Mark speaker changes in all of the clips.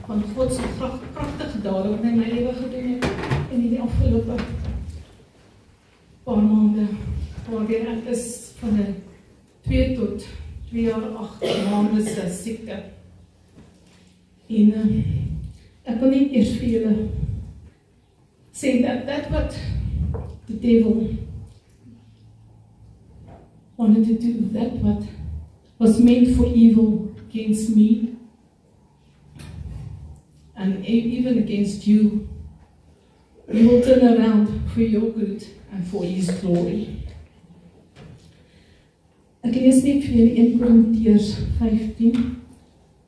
Speaker 1: van God se kragtige dade wat hy in my lewe gedoen het in die afgelope paar maande, waardeur ek is van 'n 2 tot 2 jaar 8 maande se siekte. En ek wil net eers vir julle sê that what the devil wanted to do, that what was meant for evil against me and even against you, he will turn around for your good and for his glory. Ek lees net vir julle 1 Korintiërs 15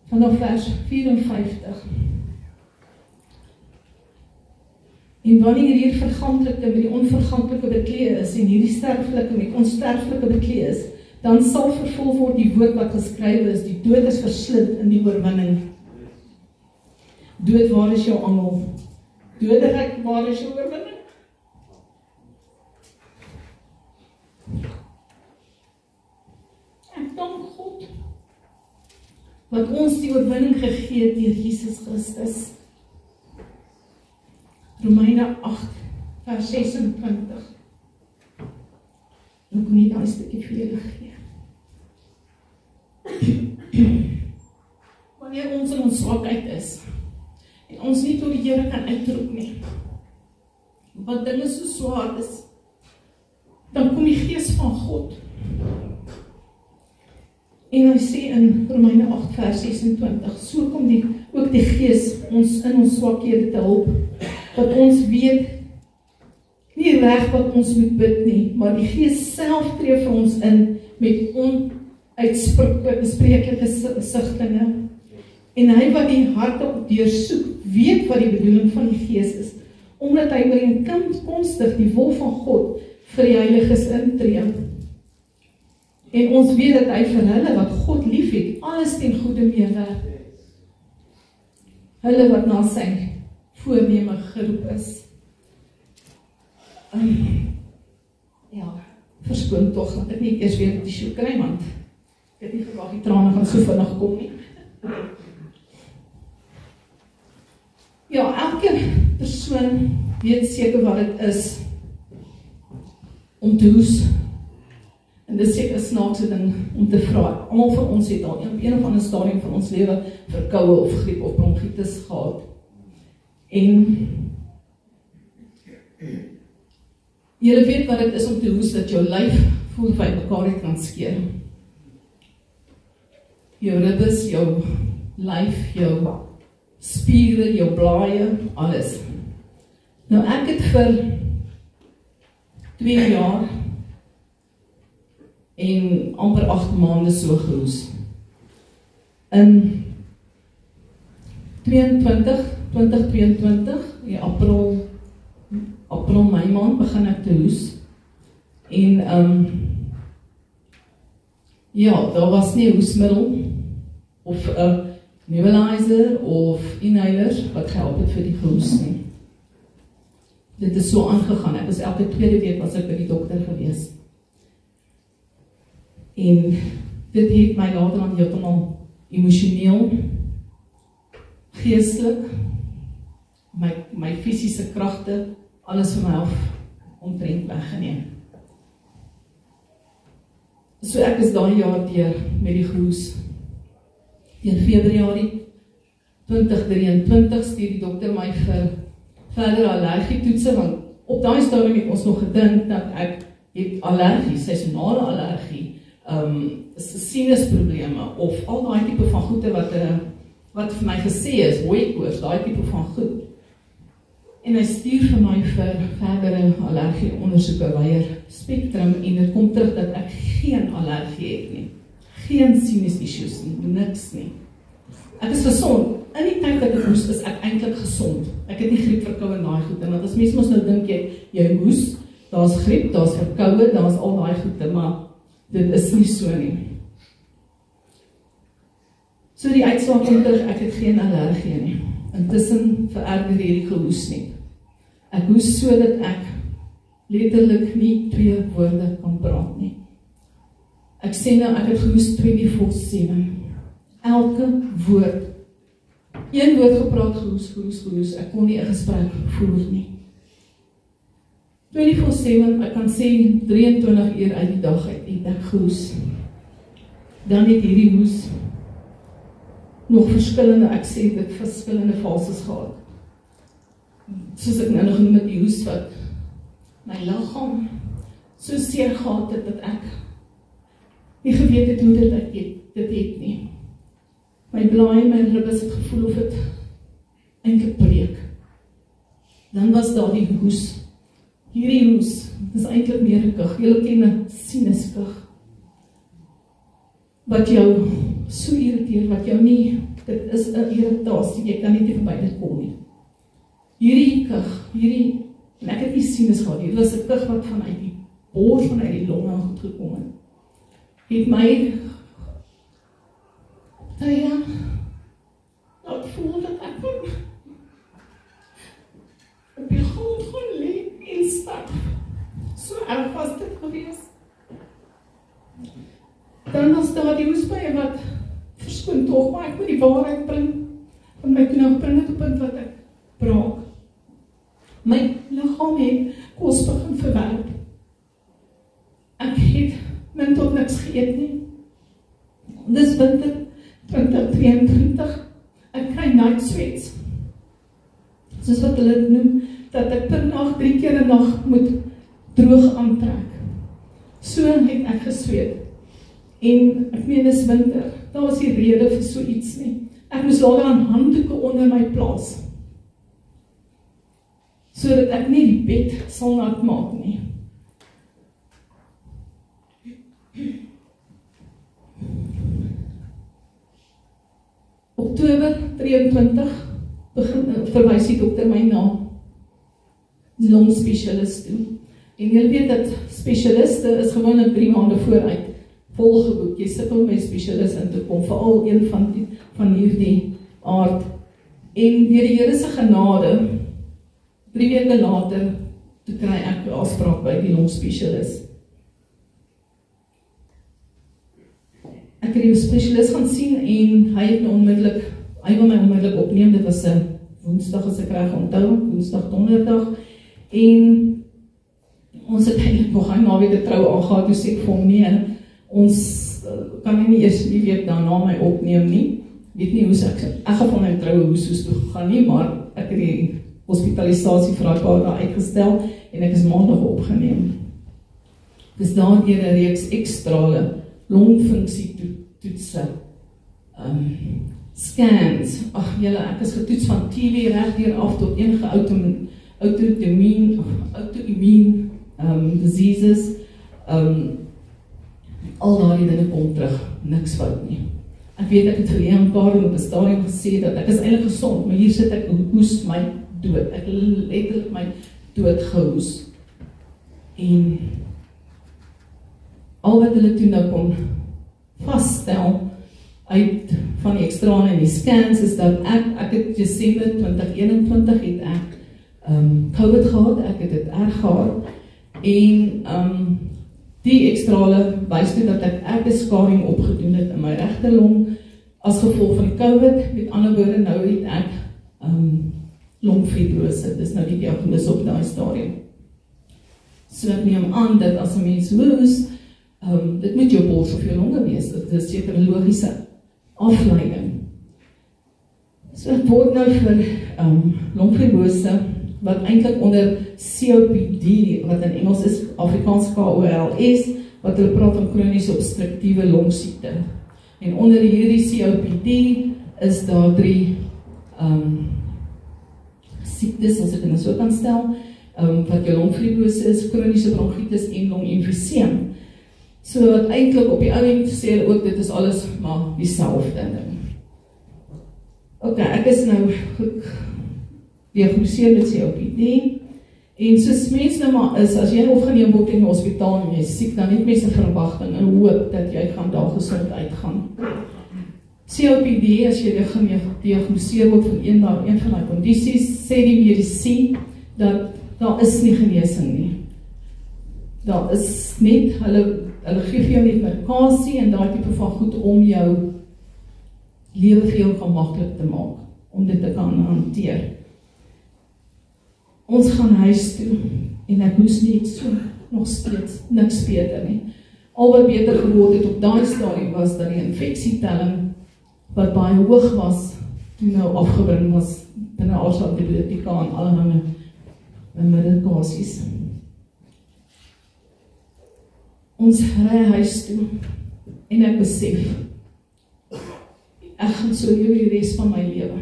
Speaker 1: vanaf vers 54. En wanneer hierdie vergankelijke met die onvergankelijke bekleed is en hierdie sterflike met onsterflike bekleed is, dan sal vervul word die woord wat geskrywe is, die dood is verslind in die oorwinning. Dood, waar is jou angel? Doderyk, waar is jou oorwinning? Ek dank God wat ons die oorwinning gegee het deur Jesus Christus. Romeine 8 vers 26. Ek kon nie daai stukkie vir julle gee. Wanneer ons in ons swakheid is en ons nie tot die Here kan uitroep nie, wat dinge so swaar is, dan kom die Gees van God. En hy sê in Romeine 8 vers 26, so kom ook die Gees ons in ons swakhede te help, dat ons weet nie reg wat ons moet bid nie, maar die Gees self tree vir ons in met onuitspreeklike sigtinge. En hy wat die harte deursoek, weet wat die bedoeling van die Gees is, omdat hy ooreenkomstig die wil van God vir die heiliges intree. En ons weet dat hy vir hulle wat God lief het, alles ten goeie meewerk. Hulle wat na sy voorneme geroep is. Ja, verskoon tog, dat ek nie eers weer op die show kry, want ek het nie verwag die trane gaan so vinnig kom nie. Ja, elke persoon weet seker wat dit is om te hoes. En dit is seker 'n snaakse ding om te vra. Almal van ons het al op een of ander stadium van ons lewe verkoue of griep of bronkietes gehad. En julle weet wat dit is om te hoes, dat jou lyf voel of hy mekaar het kan skeer. Jou ribbes, jou lyf, jou spiere, jou blaaie, alles. Nou ek het vir 2 jaar en amper 8 maande so gehoes. In 2022, in April, Mei maand begin ek te hoes. En ja, daar was nie hoesmiddel of 'n nebulizer of inhalers wat gehelp het vir die gehoes nie. Dit is so aangegaan. Ek was elke 2de week was ek by die dokter gewees. En dit het my later aan heeltemal emosioneel, geestelik, my fisiese kragte, alles van my af omtrent weggeneem. So ek is daai jaar deur met die gehoes. In Februarie 2023 stuur die dokter my vir verdere allergietoetse, want op daai stadium het ons nog gedink dat ek het allergie, seisonale allergie, sinusprobleme of al daai tipe van goede wat vir my gesê is, hooikoors, daai tipe van goed. En hy stuur vir my vir verdere allergie ondersoeke weier spektrum en dit kom terug dat ek geen allergie het nie. Geen sinus issues nie, niks nie. Ek is gesond. In die tyd dat ek hoes, is ek eintlik gesond. Ek het nie griep, verkoue en daai goede, want as mense mos nou dink jy hoes, daar's griep, daar's verkoue, daar's al daai goede, maar dit is nie so nie. So die uitslag kom terug, ek het geen allergie nie. Intussen vererger hierdie gehoes nie. Ek hoes so dat ek letterlik nie 2 woorde kan praat nie. Ek sê nou, ek het gehoes 24/7. Elke woord een woord gepraat, gehoes, ek kon nie 'n gesprek voer nie. 24/7, ek kan sê 23 uur uit die dag het ek gehoes. Dan het hierdie hoes nog verskillende, ek sê dit, verskillende fases gehad. Soos ek nou nog genoem het, die hoes wat my liggaam so seer gehad het, dat ek nie geweet het hoe dit het nie. My blaai, my ribbes het gevoel of het eintlik breek. Dan was daar die hoes. Hierdie hoes, dis eintlik meer 'n kug. Julle ken 'n sinuskug. Wat jou so irriteer, wat jou nie, dit is 'n irritasie, jy kan nie te verby dit kom nie. Hierdie kug, en ek het nie sinus gehad, dit was 'n kug wat vanuit die bors, vanuit die longe goed gekom het. Het my laat voel dat ek op die grond gaan lê en sterf. So erg was dit gewees. Dan was daar die hoespye wat verskoon tog, maar ek moet die waarheid bring, want my toe nou bring het op punt wat ek braak. My liggaam het kos begin verwerp. Ek het min tot niks geëet nie. Dis winter 2022, ek kry night sweats. Soos wat hulle dit noem, dat ek per nag 3 keer 'n nag moet droog aantrek. So het ek gesweet. En ek meen dis winter, daar was nie rede vir so iets nie. Ek moes later aan handdoeke onder my plaas, sodat ek nie die bed sal nat maak nie. Oktober 23 verwys die dokter my na longspesialist toe. En jy weet dat spesialiste is gewoonlik 3 maande vooruit volgeboek. Jy sit om by spesialist in te kom, veral een van hierdie aard. En deur die Here se genade, 3 weke later, toe kry ek 'n afspraak by die longspesialist. Ek het die spesialist gaan sien en hy wil my onmiddellik opneem. Dit was 'n Woensdag as ek reg onthou, Woensdag, Donderdag. En ons het eintlik nog hy naweek die trou aangegaan, toe sê ek vir hom nee, ons kan nie eers die week daarna my opneem nie. Weet nie hoe ek gaan van my troue hoes toe gegaan nie, maar ek het die hospitalisasie vir 'n paar dae uitgestel en ek is maandag opgeneem. Dis daardeur 'n reeks ekstrale longfunksie toetse, scans, ek is getoets van TB regdeur af tot enige auto-immune diseases, al daardie dinge kom terug, niks fout nie. Ek weet ek het vir een paar op 'n stadium gesê dat ek is eintlik gesond, maar hier sit ek hoes my dood, ek letterlik my dood gehoes. En al wat hulle toe nou kon vasstel uit van die ekstrane en die scans is dat ek het Desember 2021 het ek COVID gehad, ek het dit erg gehad en die ekstrale wys toe dat ek 'n skading opgedoen het in my regterlong as gevolg van die COVID. Met ander woorde, nou het ek longfibrose, dis nou die diagnose op daai stadium. So ek neem aan dat as 'n mens hoes, dit moet jou bors of jou longe wees, dit is seker 'n logiese afleiding. So ek word nou vir longfibrose, wat eintlik onder COPD, wat in Engels is Afrikaans KOLS, wat hulle praat van kroniese obstruktiewe longsiekte. En onder hierdie COPD is daar 3 siektes, as ek dit so kan stel, wat jou longfibrose is, kroniese bronchitis en longemfyseem. So wat eintlik op die ou end sê hulle ook, dit is alles maar dieselfde ding. Ok, ek is nou gediagnoseer met COPD, en soos mens nou maar is, as jy opgeneem word in die hospitaal en jy is siek, dan het mense verwagting en hoop dat jy gaan daar gesond uitgaan. COPD, as jy gediagnoseer word van een van die kondisies, sê die medisyne dat daar is nie genesing nie. Daar is net, hulle gee vir jou net medikasie en daai tipe van goed om jou lewe vir jou gemaklik te maak. om dit te kan hanteer. Ons gaan huis toe, en ek hoes nie so, nog steeds, niks beter nie. Al wat beter geword het op daai stadium was dat die infeksietelling, wat baie hoog was, toe nou afgebring was, binne ons antibiotika en allerhande medikasies. Ons ry huis toe, en ek besef, ek gaan so lewe die res van my lewe.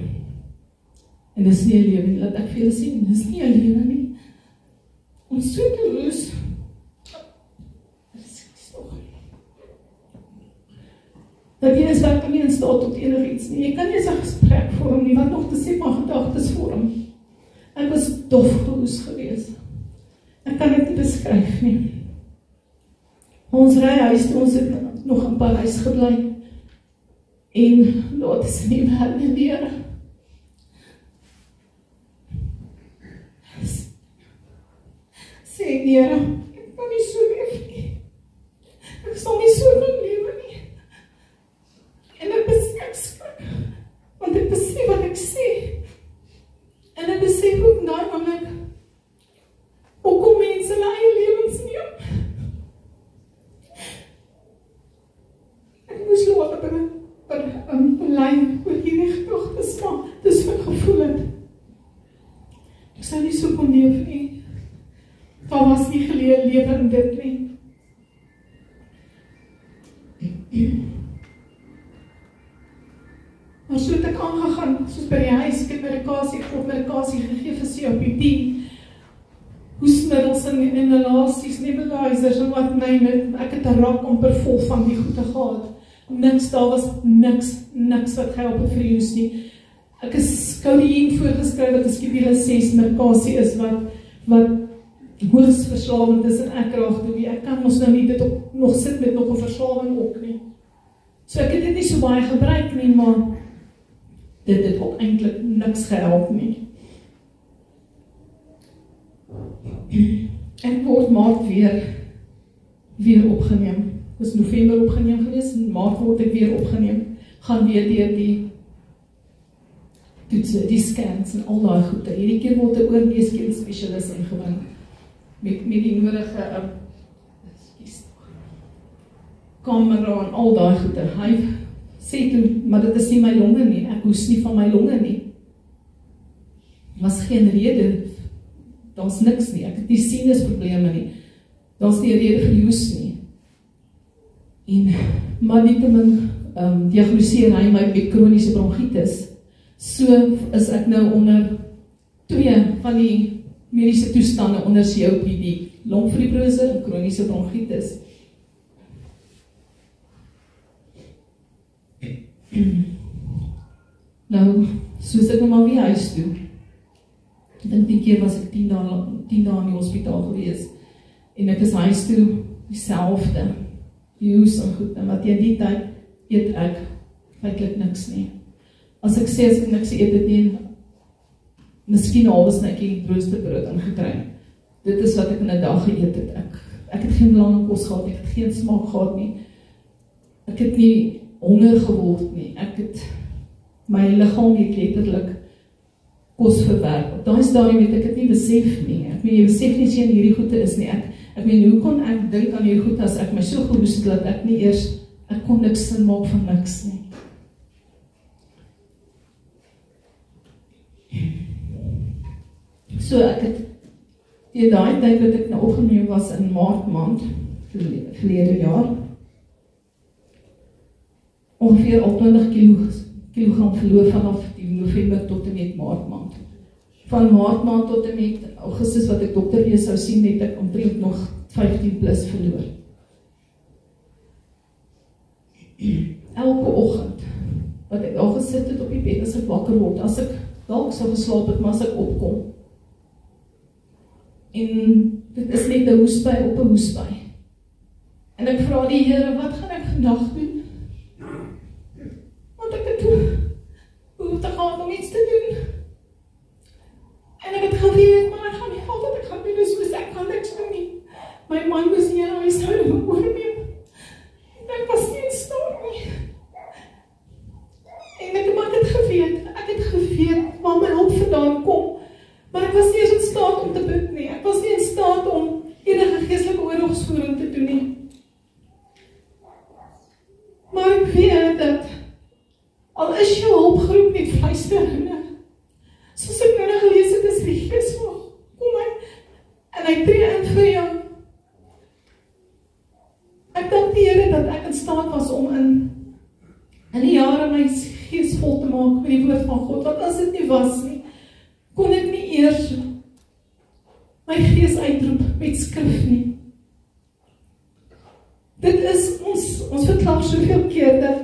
Speaker 1: En dis nie 'n lewe nie, laat ek vir julle sien, dis nie 'n lewe nie. Om so te loos, dat jy is werkelijk nie in staat tot enig iets nie. Jy kan nie eens 'n gesprek vorm nie, wat nog te sê van gedagtes vorm. Ek was dof gehoes gewees. Ek kan dit nie beskryf nie. Ons ry huis toe, ons het nog in Parys gebly. En laat is nie meer weer. Sê Here, ek kan nie so leef nie. Ek sal nie so kan lewe nie. En ek skrik, want ek besef wat ek sê. En ek besef ook nou, want hoe kom mense hulle eie lewens neem? Ek moes laat lyn oor hierdie gedagtes, maar dis wat ek gevoel het. Ek sou nie so kon leef nie. Daar was nie geleer lewe in dit nie. Maar so het ek aangegaan, soos by die huis, ek het medikasie gegee vir COPD, hoesmiddels en inhalasies, nebulizers en wat neem, ek het 'n rak amper vol van die goede gehad. Niks, daar was niks wat gehelp het vir die hoes nie. Ek is codeïne voorgeskryf, wat 'n skedule 6 medikasie is, wat hoogs verslawend is en ek raag toe, ek kan ons nou nie dit op, nog sit met nog 'n verslawing ook nie. So ek het dit nie so baie gebruik nie, maar dit het ook eintlik niks gehelp nie. Ek word Maart weer opgeneem. Dit is November opgeneem gewees, en Maart word ek weer opgeneem. Gaan weer deur die toetse, die scans en al daai goede. Hierdie keer word 'n oorleeskennis spesialis ingebring met die nodige kamera en al daai goede. Hy sê toe, maar dit is nie my longe nie, ek hoes nie van my longe nie. Was geen rede, daar's niks nie, ek het nie sinusprobleme nie, daar's nie 'n rede vir hoes nie. En, maar nietemin diagnoseer hy my met kroniese bronchitis. So is ek nou onder 2 van die mediese toestande onder COPD, longfibrose en kroniese bronchitis. Nou, soos ek nou maar weer huis toe. Ek dink die keer was ek 10 dae in die hospitaal gewees. En ek is huis toe dieselfde. Die hoes en goed, en wat teen die tyd eet ek feitlik niks nie. As ek sê niks eet dit nie, miskien al was netjie roosterbrood ingekry. Dit is wat ek in 'n dag geëet het. Ek het geen lange kos gehad, ek het geen smaak gehad nie. Ek het nie honger geword nie. My liggaam het letterlik kos verwerk. Op daai stadium het ek dit nie besef nie. Ek meen, jy besef nie sien hierdie goede is nie. Ek meen, hoe kon ek dink aan hierdie goede as ek my so gehoes het dat ek kon niks sin maak van niks nie. So ek het die daai tyd wat ek nou opgeneem was in Maart maand verlede jaar, ongeveer al 20 kilogram verloor vanaf die November tot en met Maart maand. Van Maart maand tot en met Augustus wat ek dokter weer sou sien, het ek omtrent nog 15 plus verloor. Elke oggend wat ek al gesit het op die bed as ek wakker word, as ek dalk sou geslaap het, maar as ek opkom. En dit is net 'n hoesbui op 'n hoesbui. En ek vra die Here, wat gaan ek vandag doen? Want ek het behoefte gehad om iets te doen. En ek het geweet, maar ek gaan nie help wat ek gaan doen, soos ek kan niks doen nie. My man was nie in huishouding oorneem. En ek was nie in staat nie. En ek het geweet vandaan kom. Maar ek was nie eens in staat om te bid nie. Ek was nie in staat om enige geestelike oorlogsvoering te doen nie. Maar ek weet dat al is jou hulpgroep net fluisteringe, soos ek nou gelees het, is die Gees van kom en hy tree in vir jou. Ek dank die Here dat ek in staat was om in die jare my gees vol te maak met die woord van God, want as dit nie was nie, kon ek nie eers my gees uitroep met skrif nie. Dit is, ons verklaar soveel keer dat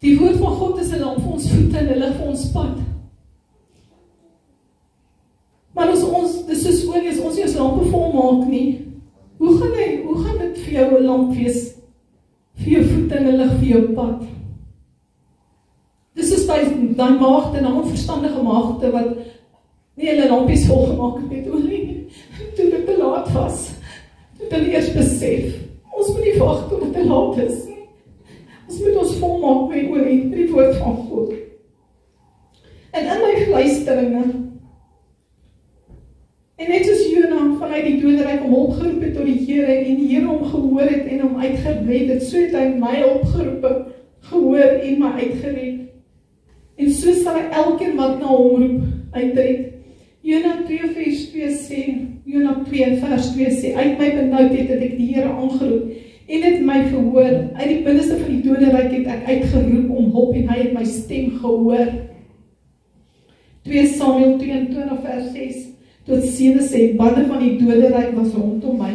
Speaker 1: die woord van God is 'n lamp vir ons voete en 'n lig vir ons pad. Maar as ons, dis soos olie, as ons nie ons lampe volmaak nie, hoe gaan dit vir jou 'n lamp wees, vir jou voete en 'n lig vir jou pad? Dis is daai maagde, daai onverstandige maagde wat nie hulle lampies volgemaak het met olie, toe dit te laat was, toe hulle eers besef, ons moet nie wag tot dit te laat is nie. Ons moet ons volmaak met olie, met die woord van God. En in my fluisteringe, en net soos Jona vanuit die doderyk om opgeroep het tot die Here, en die Here hom gehoor het en hom uitgered het, so het hy my opgeroep, gehoor en my uitgered. En so sal hy elkeen wat na hom roep, uitred. Jona 2 vers 2 sê, Jona 2 vers 2 sê, uit my benoudheid het ek die Here aangeroep, en het my verhoor, uit die binneste van die doderyk het ek uitgeroep om hulp, en hy het my stem gehoor. 2 Samuel 22 vers 6, tot 7 sê, bande van die doderyk was rondom my,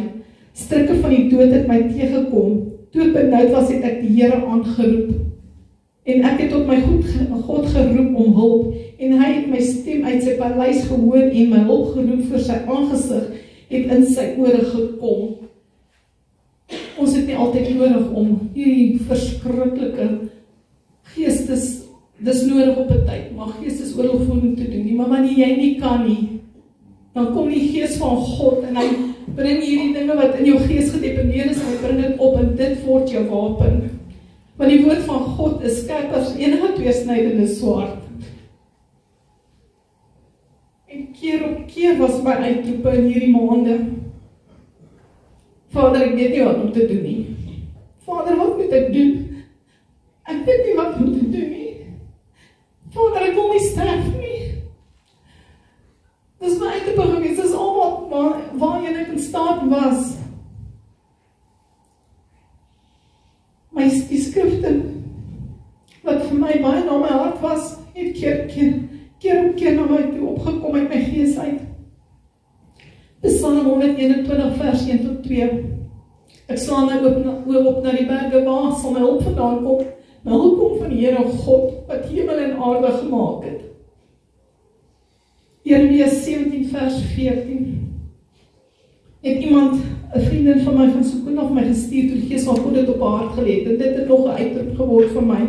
Speaker 1: strikke van die dood het my teëgekom, toe ek benoud was het ek die Here aangeroep, en ek het tot my God geroep om hulp, en hy het my stem uit sy paleis gehoor, en my hulp geroep vir sy aangesig, het in sy ore gekom. Ons het nie altyd nodig om hierdie verskriklike geestes, dis nodig op 'n tyd, maar geestesoorlogvoering te doen nie, maar wanneer jy nie kan nie, dan kom die Gees van God, en hy bring hierdie dinge wat in jou gees gedeponeer is, en hy bring dit op, en dit word jou wapen. Want die woord van God is skerp as enige tweesnydende swaard. En keer op keer was my uitroepe in hierdie maande, Vader, ek weet nie wat om te doen nie. Vader, wat moet ek doen? Ek weet nie wat om te doen nie. Vader, ek wil nie sterf nie. Dis my uitroepe gewees, dis al waarheen ek in staat was. Die skrifte, wat vir my baie na my hart was, het keer op keer na my toe opgekom uit my gees uit. Psalm 121 vers 1 tot 2. Ek slaan my oë op na die berge, waar sal my hulp vandaan kom? My hulp kom van die Here God, wat hemel en aarde gemaak het. Jeremia 17 vers 14. Het iemand, 'n vriendin van my van Sokoen af my gestuur, toe die Gees van God dit op haar hart gelê het, en dit het nog 'n uitroep geword vir my.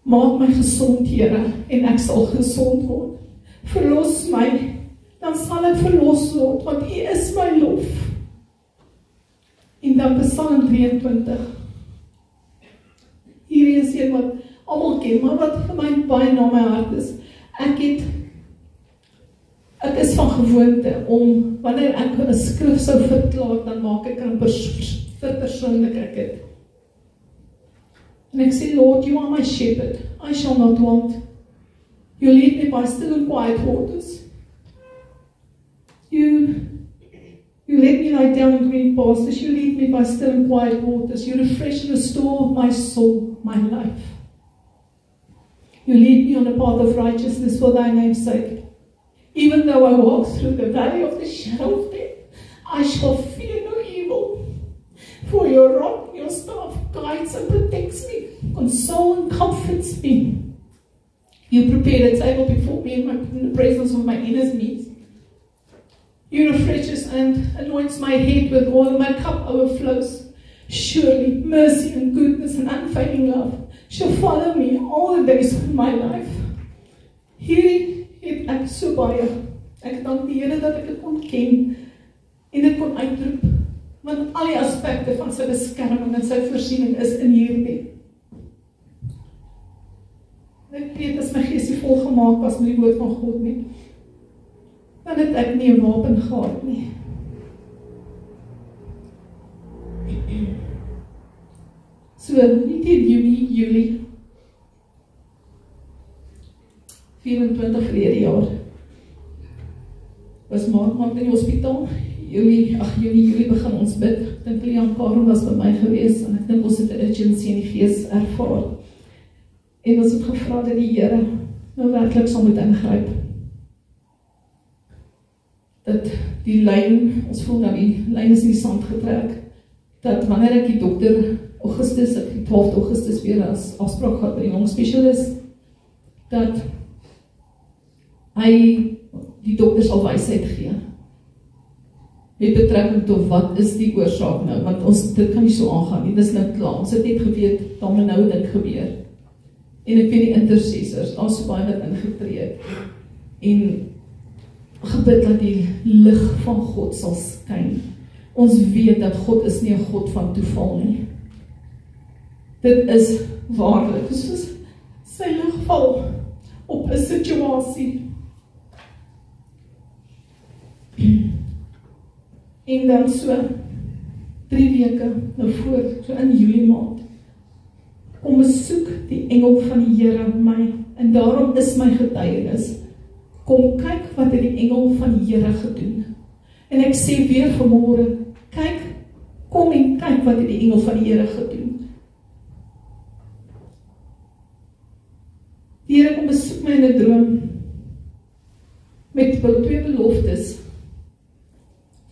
Speaker 1: Maak my gesond, Here, en ek sal gesond word. Verlos my, dan sal ek verlos word, want U is my lof. En dan Psalm 23. Hierdie is een wat almal ken, maar wat vir my baie na my hart is. Ek is van gewoonte om, wanneer ek 'n skrif sou verklaar, dan maak ek 'n verpersoonlik ek het. En ek sê, Lord, You are my shepherd, I shall not want. You lead me by still and quiet waters. You let me lie down in green pastures. You lead me by still and quiet waters. You refresh and restore my soul, my life. You lead me on the path of righteousness for Thy name's sake. Even though I walk through the valley of the shadow of death, I shall fear no evil. For Your rod and Your staff guides and protects me, console and comforts me. You prepare a table before me in the presence of my enemies. You refreshes and anoints my head with oil, my cup overflows. Surely mercy and goodness and unfailing love shall follow me all the days of my life. Hierdie het ek so baie. Ek dank die Here dat ek dit kon ken en dit kon uitroep, want al die aspekte van sy beskerming en sy voorsiening is in hierdie. Ek weet as my gees nie volgemaak was met die woord van God nie, dan het ek nie 'n wapen gehad nie. So, nie die Julie 24 verlede jaar was maand in die hospitaal. Julie begin ons bid. Ek dink Leon Karen was by my gewees en ek dink ons het 'n urgency in die gees ervaar. En ons het gevra dat die Here nou werklik sal moet ingryp. Dat die lyn, ons voel dat die lyn is in die sand getrek, dat wanneer ek die dokter Augustus, ek die 12 Augustus weer as afspraak gehad by die longspesialis, dat hy die dokter sal wysheid gee. Met betrekking tot wat is die oorsaak nou, want dit kan nie so aangaan nie, dis nou klaar, ons het net geweet, dan moet nou dit gebeur. En ek weet die intercessors, daar so baie wat ingetree het, en gebid dat die lig van God sal skyn. Ons weet dat God is nie 'n God van toeval nie. Dit is waarlik, soos sy lig val op 'n situasie. En dan so 3 weke nou voor, so in Julie maand, kom besoek die engel van die Here my, en daarom is my getuienis, kom kyk wat het die engel van die Here gedoen. En ek sê weer vanmôre, kom en kyk wat het die engel van die Here gedoen. Die Here kom besoek my in 'n droom, met 2 beloftes,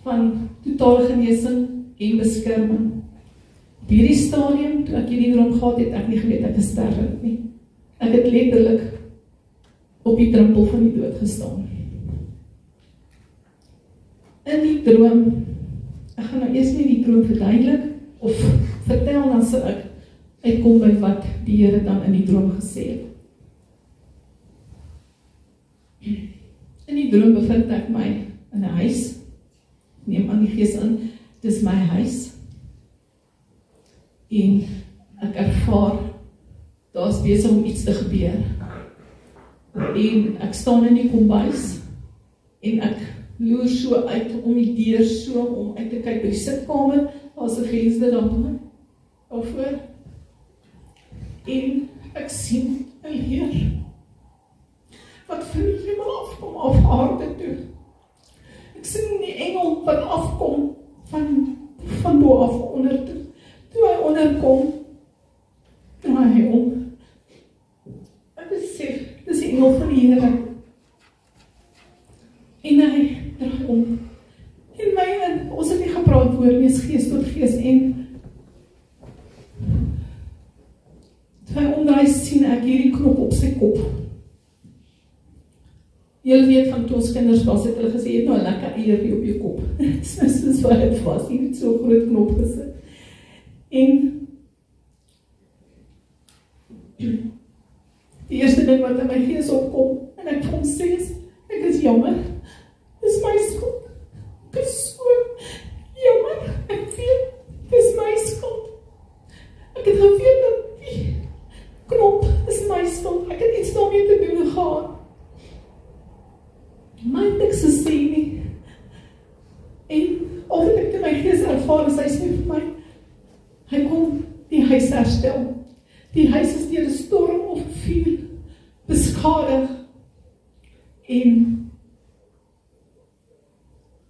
Speaker 1: van totale genesing en beskerming. Op hierdie stadium, toe ek hierdie droom gehad het, ek nie geweet ek is sterwend nie. Ek het letterlik op die drempel van die dood gestaan. In die droom, ek gaan nou eers nie die droom verduidelik, of vertel, dan sal ek uitkom by wat die Here dan in die droom gesê het. In die droom bevind ek my in 'n huis, neem aan die gees in, dis my huis, en ek ervaar, daar is besig om iets te gebeur, en ek staan in die kombuis, en ek loer so uit om die deur so, om uit te kyk by die sitkamer, daar is 'n venster daarvoor, en ek sien 'n leer, wat van die hemel afkom, af aarde toe. Ek sien die engel wat afkom, van bo af onder toe. Toe hy onderkom, draai hy om. Ek besef, dis die engel van die Here. En hy draai om. En ons het nie gepraat oor nie, is gees tot gees, en toe hy omdraai, sien ek hierdie knop op sy kop. Julle weet van toe ons kinders was, het hulle gesê, jy het nou 'n lekker eiertjie op jou kop. Soos wat het was, jy het so groot knop gesit. En die eerste ding wat in my gees opkom, en ek vir hom sê, ek is jammer, dis my skuld. Ek is so jammer, ek weet, dis my skuld. Ek het geweet dat die knop is my skuld, ek het iets daarmee te doen gehad. My niks te sê nie. En al wat ek in my gees ervaar is, hy sê vir my, hy kom die huis herstel. Die huis is deur 'n storm of vuur beskadig. En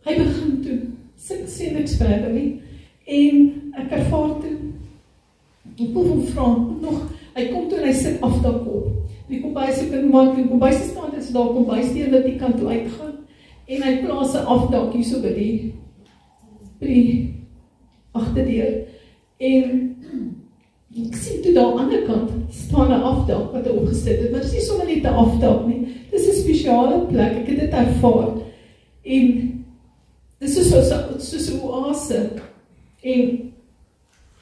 Speaker 1: hy begin toe, sê niks verder nie. En ek ervaar toe, ek wil hom vra, nog, hy kom toe en hy sit afdak op. Die kombuis, ek kan maak, die kombuis is daar, is daar kombuis deur wat die kant toe uitgaan, en hy plaas 'n afdak hier so by die agterdeur, en ek sien toe daar aan die ander kant staan 'n afdak wat hy opgesit het, maar dit is nie sommer net 'n afdak nie, dit is 'n spesiale plek, ek het dit ervaar, en dit is soos 'n oase, en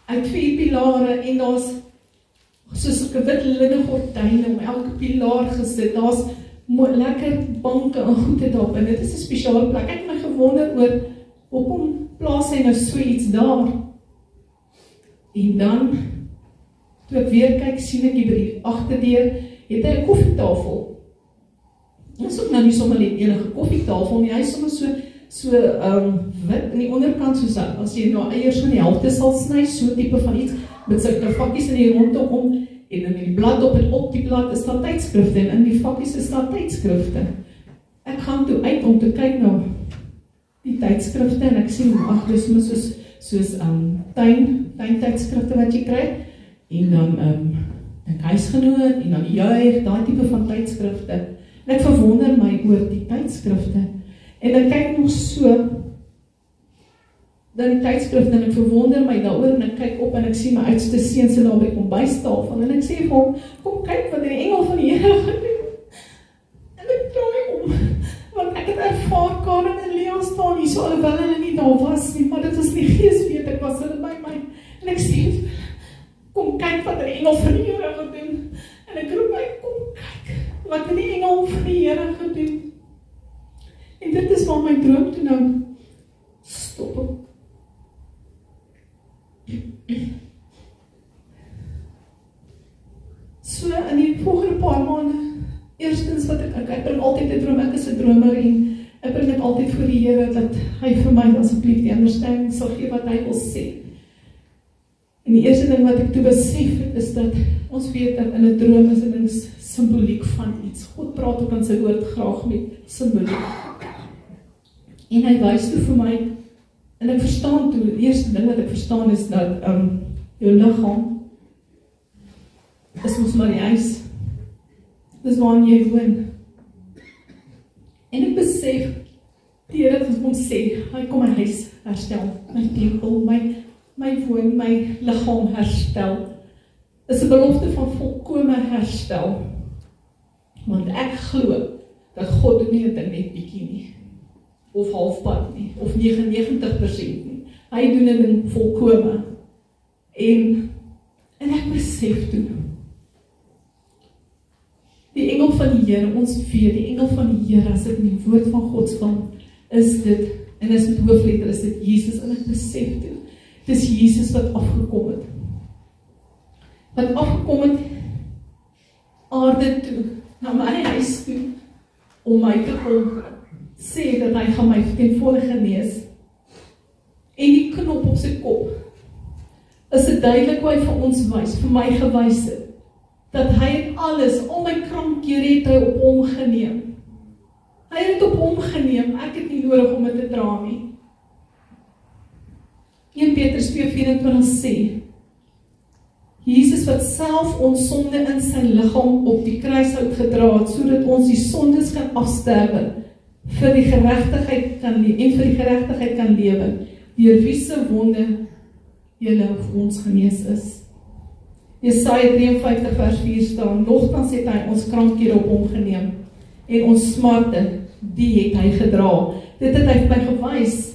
Speaker 1: uit 4 pilare, en daar's soos 'n wit linne gordyne om elke pilaar gesit, daar's lekker banke en goede daarop, en dit is 'n spesiale plek. Ek het my gewonder oor, hoekom plaas hy nou so iets daar? En dan, toe ek weer kyk, sien ek die agterdeur, het hy 'n koffietafel. Ons ook nou nie sommer net enige koffietafel nie, hy is sommer so wit in die onderkant, soos as jy nou eiers van die helfte sal sny, so tipe van iets, met sy vakkies in die rondom, en in die blad op die blad is daar tydskrifte, en in die vakkies is daar tydskrifte. Ek gaan toe uit om te kyk na die tydskrifte, en ek sien, ag, dis soos tuintydskrifte wat jy kry, en dan huisgenoot, en dan juig, daai tipe van tydskrifte. En ek verwonder my oor die tydskrifte, en ek kyk nog so, dan die tydskrifte, en ek verwonder my daaroor, en ek kyk op, en ek sien my oudste seun sit daar by die kombuistafel, en ek sê vir hom, kom kyk wat die engel van die Here gedoen. En ek draai om, want ek het ervaar, Karen en Lea staan hier, so alhoewel hulle nie daar was nie, maar dit was nie gees weet, ek was hulle by my, en ek sê, kom kyk wat die engel van die Here gedoen, en ek roep my, kom kyk, wat die engel van die Here gedoen. En dit is waar my droom toe nou stop. So in die volgende paar maande, eerstens wat ek bring altyd 'n droom, ek is 'n dromer, en ek bring dit altyd voor die Here, dat hy vir my asseblief die ondersteuning sal gee wat hy wil sê. En die eerste ding wat ek toe besef het, is dat ons weet dat in 'n droom is 'n ding simboliek van iets. God praat ook in sy woord graag met simboliek. En hy wys toe vir my, en ek verstaan toe, die eerste ding wat ek verstaan is dat jou liggaam is mos maar die huis. Dis waarin jy woon. En ek besef, die Here het ons sê, hy kom my huis herstel, my tempel, my woon, my liggaam herstel. Is 'n belofte van volkome herstel. Want ek glo dat God doen nie 'n ding net bietjie nie, of halfpad nie, of 99% nie. Hy doen 'n ding volkome. En ek besef toe, die engel van die Here, ons weet, die engel van die Here, as dit in die woord van God staan, is dit, en is met hoofletter, is dit Jesus, en ek besef toe, dit is Jesus wat afgekom het. Wat afgekom het, aarde toe, na my huis toe, om my te kom, sê dat hy gaan my ten volle genees. En die knop op sy kop, is dit duidelik hoe hy vir ons wys, vir my gewys het, dat hy het alles, al my krankhede het hy op hom geneem. Hy het op hom geneem, ek het nie nodig om dit te dra nie. 1 Petrus 2:24 sê, Jesus wat self ons sonde in sy liggaam op die kruishout gedra het, sodat ons die sondes kan afsterwe, vir die geregtigheid kan lewe, deur wie se wonde julle vir ons genees is. Jesaja 53 vers 4 staan, nogtans het hy ons krankhede op hom geneem, en ons smarte, die het hy gedra. Dit het hy vir my gewys.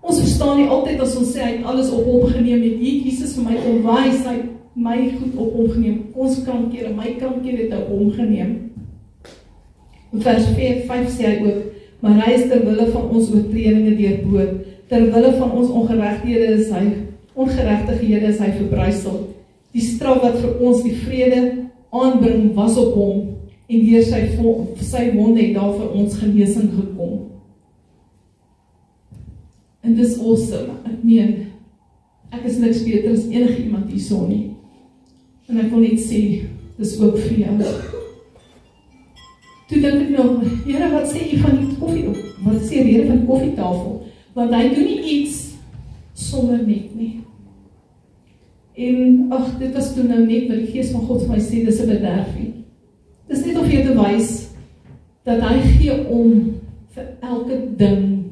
Speaker 1: Ons verstaan nie altyd as ons sê, hy het alles op hom geneem, het Jesus vir my onwys, hy het my goed op hom geneem, ons krankhede, my krankhede het hy op hom geneem. In vers 5 sê hy ook, maar hy is ter wille van ons oortredinge deurboor, ter wille van ons ongeregtighede is hy verbrysel. Die straf wat vir ons die vrede aanbring was op hom, en deur sy wonde het daar vir ons genesing gekom. En dis awesome, ek meen, ek is niks beter as enige iemand hierso nie. En ek wil net sê, dis ook vir jou. Toe dink ek nou, Here, wat sê jy van die koffie? Wat sê die Here van die koffietafel? Want hy doen nie iets sonder net nie. En, ag, dit was toe nou net, wat die Gees van God vir my sê, dis 'n bederfie. Dis net om jou te wys, dat hy gee om vir elke ding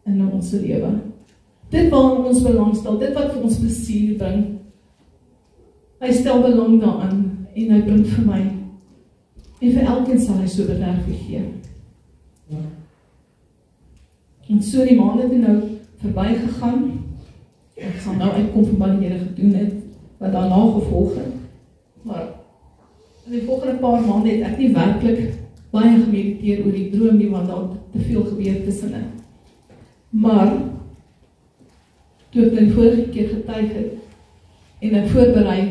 Speaker 1: in ons lewe. Dit waarin ons belang stel, dit wat vir ons plesier bring. Hy stel belang daaraan, en hy bring vir my, en vir elkeen sal hy so bederfie gee. En so die maande toe nou verby gegaan, ek sal nou uitkom van wat die Here gedoen het, wat daarna gevolg het, maar in die volgende paar maande het ek nie werklik baie gemediteer oor die droom nie, want daar te veel gebeur tussenin. Maar, toe ek die vorige keer getuig het, en ek voorberei,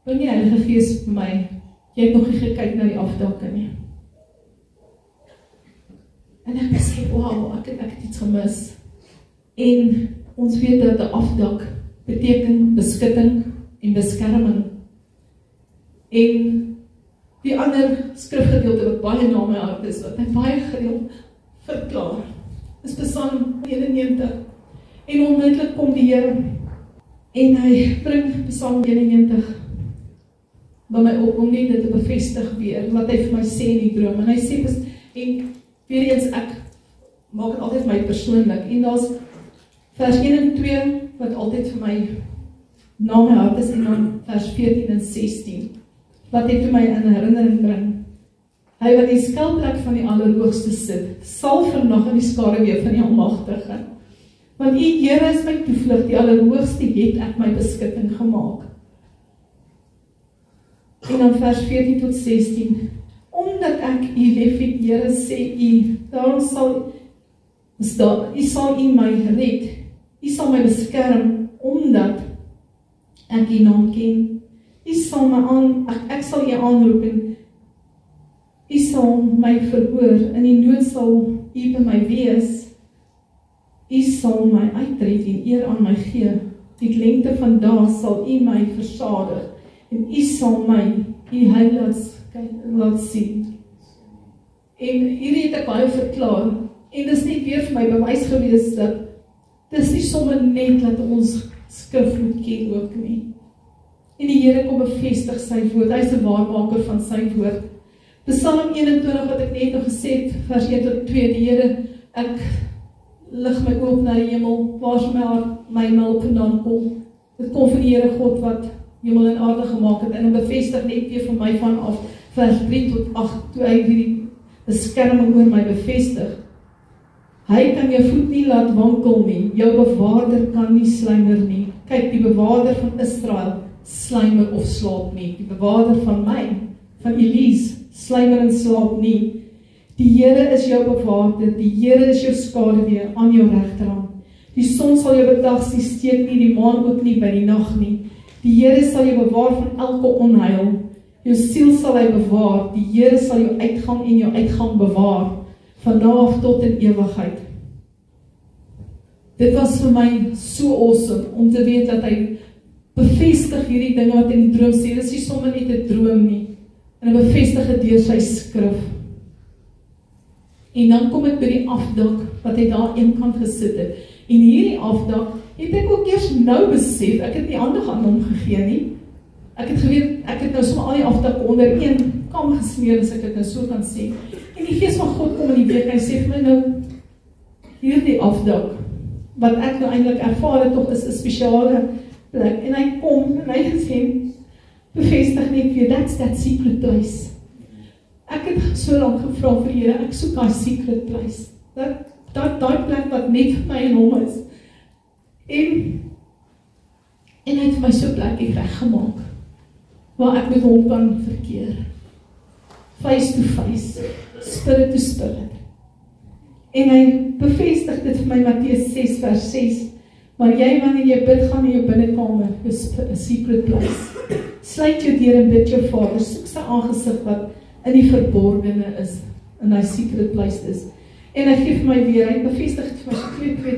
Speaker 1: bring die Heilige Gees vir my Jy het nog nie gekyk na die afdakke nie. En ek besef, wow, ek het iets gemis. En ons weet dat 'n afdak beteken beskutting en beskerming. En die ander skrifgedeelte wat baie na my hart is, wat hy baie gereeld verklaar, is Psalm 91. En onmiddellik kom die Here en hy bring Psalm 91 by my op om net dit te bevestig weer, wat hy vir my sê in die droom. En hy sê, en weer eens, ek maak het altyd my persoonlik, en daar's vers 1 en 2, wat altyd vir my na my hart is, en dan vers 14 en 16, wat hy vir my in herinnering bring. Hy wat die skuilplek van die Allerhoogste sit, sal vernag in die skaduwee van die Almagtige. Want U, Here, is my toevlug, die Allerhoogste het ek my beskutting gemaak. En dan vers 14 tot 16, omdat ek U liefhet, Here, sê U, daarom sal U my red, U sal my beskerm, omdat ek U naam ken. U sal my ek sal U aanroep en U sal my verhoor, in die nood sal U by my wees. U sal my uitred en eer aan my gee. Die lengte van dae sal U my versadig en U sal my U heil laat sien. En hierdie het ek baie verklaar, en dis net weer vir my bewys gewees dat dis nie sommer net dat ons skrif moet ken ook nie. En die Here kom bevestig sy woord, hy is 'n waarmaker van sy woord. Psalm 21 wat ek net nog gesê het, vers 1 tot 2, die Here, ek lig my oop na die hemel, waar my hulp vandaan kom. Dit kom van die Here God wat hemel en aarde gemaak het, en bevestig net weer van my vanaf vers 3 tot 8, toe hy die beskerming oor my bevestig. Hy kan jou voet nie laat wankel nie, jou bewaarder kan nie slymer nie. Kyk, die bewaarder van Israel slymer of slaap nie. Die bewaarder van my, van Elise, slymer en slaap nie. Die Here is jou bewaarder, die Here is jou skaduwee aan jou regterhand. Die son sal jou bedags nie steek nie, die maan ook nie by die nag nie. Die Here sal jou bewaar van elke onheil. Jou siel sal hy bewaar, die Here sal jou uitgang en jou uitgang bewaar, van nou af tot in ewigheid. Dit was vir my so awesome, om te weet dat hy bevestig hierdie dinge wat in die droom sê, dit is nie sommer net 'n droom nie, en hy bevestig het deur sy skrif. En dan kom ek by die afdak, wat hy daar eenkant gesit het, en hierdie afdak, het ek ook eers nou besef, ek het nie aandag aan hom gegee nie, ek het geweet, ek het nou sommer al die afdakke onder een kam gesmeer, as ek dit nou so kan sê, en die Gees van God kom in die week, en hy sê vir my nou, hierdie afdak, wat ek nou eintlik ervaar het, toch is 'n spesiale plek, en hy kom, en hy sê, bevestig net weer, that's that secret place. Ek het so lang gevra vir Here, ek soek daai secret place, daai plek wat net vir my en hom is, en hy het vir my so plekkie reggemaak, waar ek met hom kan verkeer, face to face, spirit to spirit, en hy bevestig dit vir my, Matteus 6 vers 6, maar jy, wanneer jy bid, gaan in jou binnekamer, 'n secret place, sluit jou deur en bid jou Vader, soek sy aangesig wat in die verborgene is, in die secret place is, en hy gee vir my weer, hy bevestig het vir my,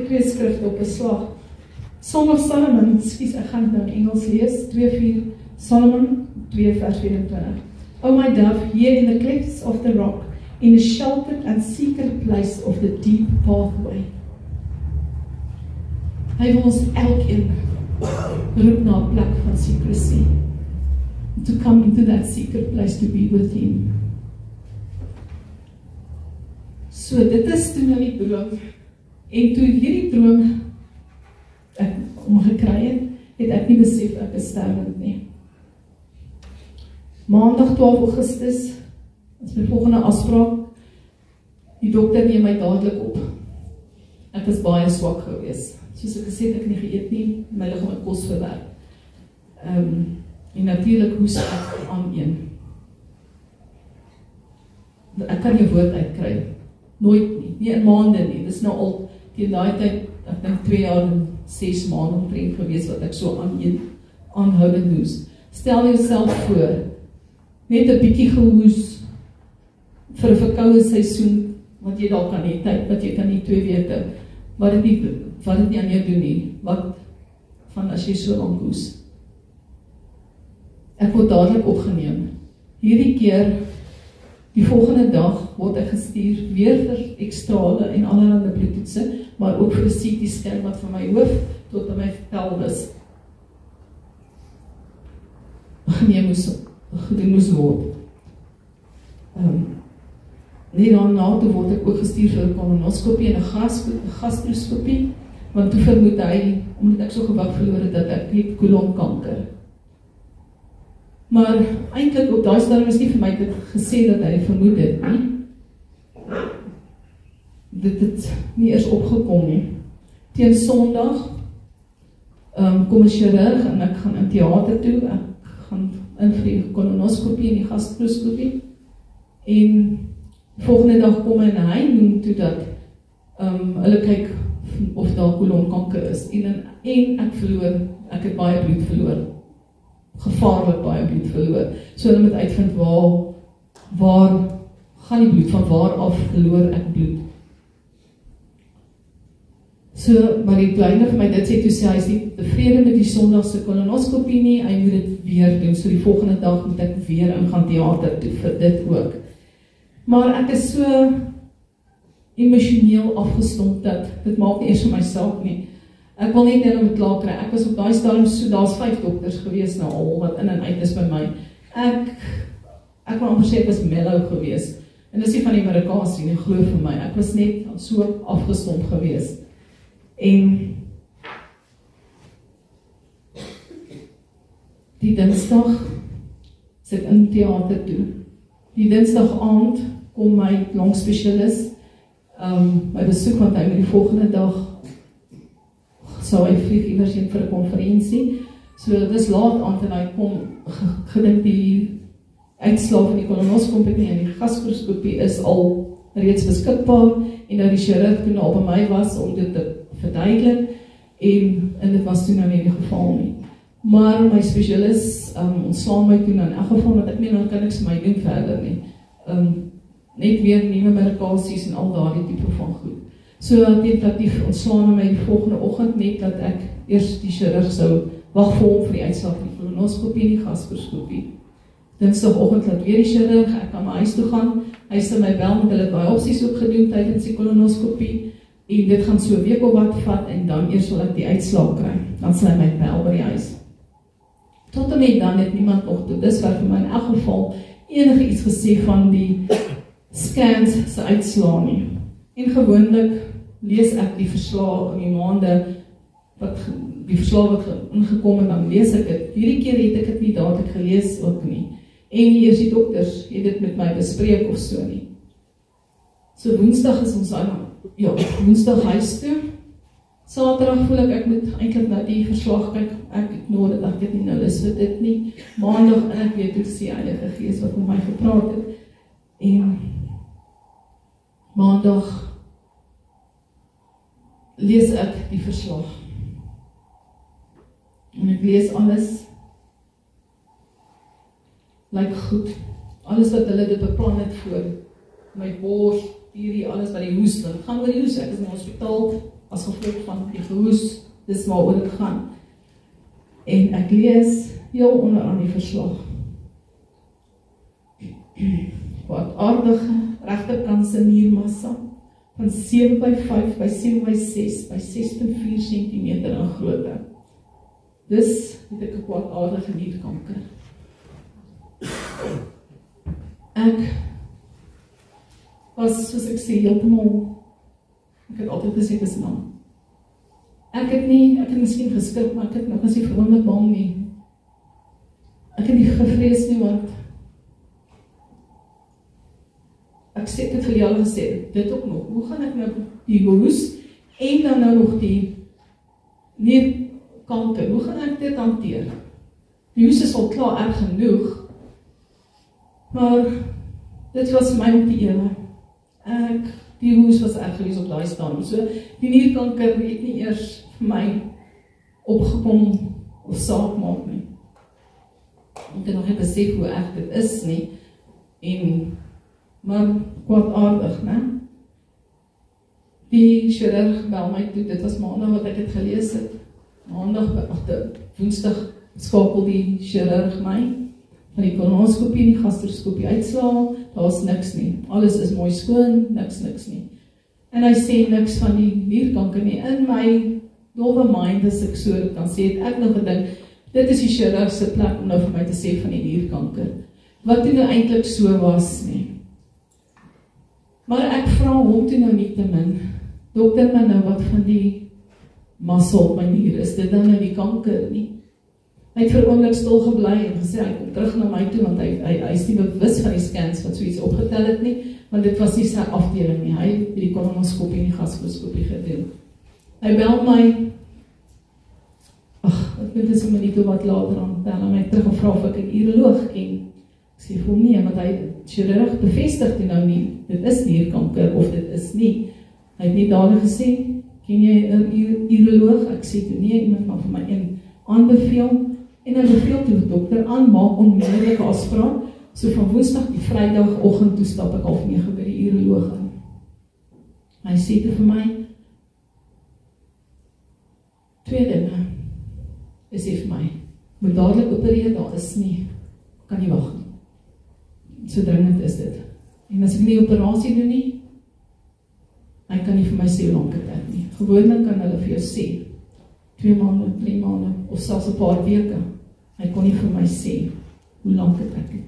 Speaker 1: twee skrifte op 'n slag, Song of Solomon, ek gaan dit nou in Engels lees, 2:4, Solomon 2 vers 24, O my dove, here in the clefts of the rock, in a sheltered and secret place of the deep pathway. Hy wil ons elkeen roep na 'n plek van secrecy, to come into that secret place to be with him. So dit is toe nou die droom, en toe hierdie droom ek omgekry het ek nie besef ek is sterwend nie. Maandag 12 Augustus is my volgende afspraak, die dokter neem my dadelik op. Ek is baie swak gewees, soos ek gesê het, ek nie geëet nie, my liggaam het kos verwerk. En natuurlik hoes ek aan een. Ek kan jou woord uitkry, nooit nie in maande nie, dit is nou al teen daai tyd, ek dink 2 jaar en 6 maande omtrent gewees wat ek so aan een aanhoudend hoes. Stel jouself voor, net 'n bietjie gehoes vir 'n verkoue seisoen, wat jy dalk kan hê, tyd wat jy kan nie 2 weke, wat dit nie aan jou doen nie, wat van as jy so lank hoes. Ek word dadelik opgeneem. Hierdie keer, die volgende dag, word ek gestuur weer vir ekstrale en allerhande bloedtoetse, maar ook vir 'n CT-scan wat van my hoof tot by my pelvis gedoen moes word. Net daarna toe word ek ook gestuur vir 'n kolonoskopie en 'n gastroskopie, want toe vermoed hy, omdat ek so gewig verloor het, dat ek het kolonkanker. Maar eintlik op daai stadium is nie vir my dit gesê dat hy vermoed het nie. Dit het nie eers opgekom nie. Teen Sondag kom 'n chirurg en ek gaan in teater toe. Ek gaan in vir die kolonoskopie en die gastroskopie. En volgende dag kom hy en hy noem toe dat hulle kyk of daar kolonkanker is. En ek het baie bloed verloor. Gevaarlik baie bloed verloor. So hulle moet uitvind waar gaan die bloed, van waar af verloor ek bloed. So, maar die kleine vir my dit sê, toe sê hy is nie tevrede met die Sondagse kolonoskopie nie, hy moet dit weer doen, so die volgende dag moet ek weer in gaan teater toe vir dit ook. Maar ek is so emosioneel afgestomp dat dit maak nie eers vir my saak nie. Ek wil net hulle moet klaar kry. Ek was op daai stadium so, daar's 5 dokters gewees nou al wat in en uit is by my. Ek wil amper sê ek was mellow gewees. En dis nie van die medikasie nie, glo vir my. Ek was net so afgestomp gewees. En die Dinsdag sit in teater toe. Die Dinsdag aand kom my longspesialis my besoek, want hy met die volgende dag sou hy vlieg iewers heen vir 'n konferensie. So dis laat aand en hy kom gedink die uitslae van die kolonoskopie en die gastroskopie is al reeds beskikbaar en nou die chirurg toe nou by my was om dit te verduidelik en dit was toe nou nie die geval nie. Maar my spesialis ontslaan my toe in elk geval, want ek meen dan kan niks my doen verder nie. Net weer nuwe medikasies en al daardie tipe van goed. So tentatief ontslaan my die volgende oggend net dat ek eers die chirurg sou wag vir hom vir die uitslag van die kolonoskopie en die gastroskopie. Dinsdagoggend laat weer die chirurg, ek kan my huis toe gaan. Hy sê my wel met hulle biopsies ook gedoen tydens die kolonoskopie en dit gaan so 'n week of wat vat en dan eers wil ek die uitslag kry. Dan sal hy my bel by die huis. Tot en met dan het niemand nog tot dusver vir my in elk geval enige iets gesê van die scans se uitslae nie. En gewoonlik lees ek die verslae in die maande wat ingekom en dan lees ek dit. Hierdie keer het ek dit nie dadelik gelees ook nie. En nie eers die dokters het dit met my bespreek of so nie. So Woensdag is ons Woensdag huis toe. Saterdag voel ek moet eintlik na die verslag kyk. Ek ignore dit, ek het nie nou lus vir dit nie. Maandag en ek weet hoe die Heilige Gees wat met my gepraat het. En Maandag lees ek die verslag. En ek lees alles lyk goed. Alles wat hulle dit beplan het voor my bors, hierdie alles wat die hoes, want het gaan oor die hoes. Ek is in die hospitaal as gevolg van die gehoes, dis waaroor dit gaan. En ek lees heel onderaan die verslag. Kwaadaardige regterkantse niermassa van 7/5 by 7/6 by 6.4 cm in grootte. Dis het ek 'n kwaadaardige nierkanker. Ek was, soos ek sê, heeltemal, ek het altyd gesê, dis man. Ek het miskien geskrik, maar ek het nog as nie verwonderlik bang nie. Ek het nie gevrees nie, want ek sê dit vir julle gesê, dit ook nog, hoe gaan ek nou die hoes en dan nou nog die nierkanker, hoe gaan ek dit hanteer? Die hoes is al klaar erg genoeg, maar dit was my om te ewe. Die hoes was erg gewees op daai stadium, so die nierkanker het nie eers vir my opgekom of saak maak nie. Ek het nog nie besef hoe erg dit is nie, maar kwaadaardig, né? Die chirurg bel my toe, dit was maandag wat ek het gelees het, woensdag skakel die chirurg my, van die kolonoskopie en die gastroskopie uitslae, daar is niks nie, alles is mooi skoon, niks nie. En hy sê niks van die nierkanker nie, in my dowwe mind, as ek so kan sê, het ek nog gedink, dit is die chirurg se plek om nou vir my te sê van die nierkanker, wat toe nou eintlik so was nie. Maar ek vra hom toe nou nie te min, dokter, maar nou wat van die massa op my nier, is dit dan nou die kanker nie? Hy het vir 'n oomblik stil gebly en gesê, hy kom terug na my toe, want hy is nie bewus van die scans wat so iets opgetel het nie, want dit was nie sy afdeling nie, hy het die kolonoskopie en die gastroskopie gedoen. Hy bel my, ek weet dit so minuut wat later aan, bel hy my terug en vra of ek 'n uroloog ken. Ek sê vir hom nie, want hy chirurg bevestig toe nou nie, dit is nierkanker of dit is nie. Hy het nie dadelik gesê, ken jy 'n uroloog? Ek sê toe nee, iemand maar vir my een aanbeveel, en hy beveel toe die dokter aan, maak onmiddellike afspraak, so van woensdag die vrydagoggend toe stap ek half 9 by die uroloog in. Hy sê toe vir my, 2 dinge, hy sê vir my, moet dadelik opereer, daar is nie, kan nie wag nie, so dringend is dit, en as ek nie operasie doen nie, hy kan nie vir my sê hoe lank het ek nie, gewoonlik kan hulle vir jou sê, 2 maande, 3 maande, of selfs 'n paar weke, hy kon nie vir my sê, hoe lank het ek nie.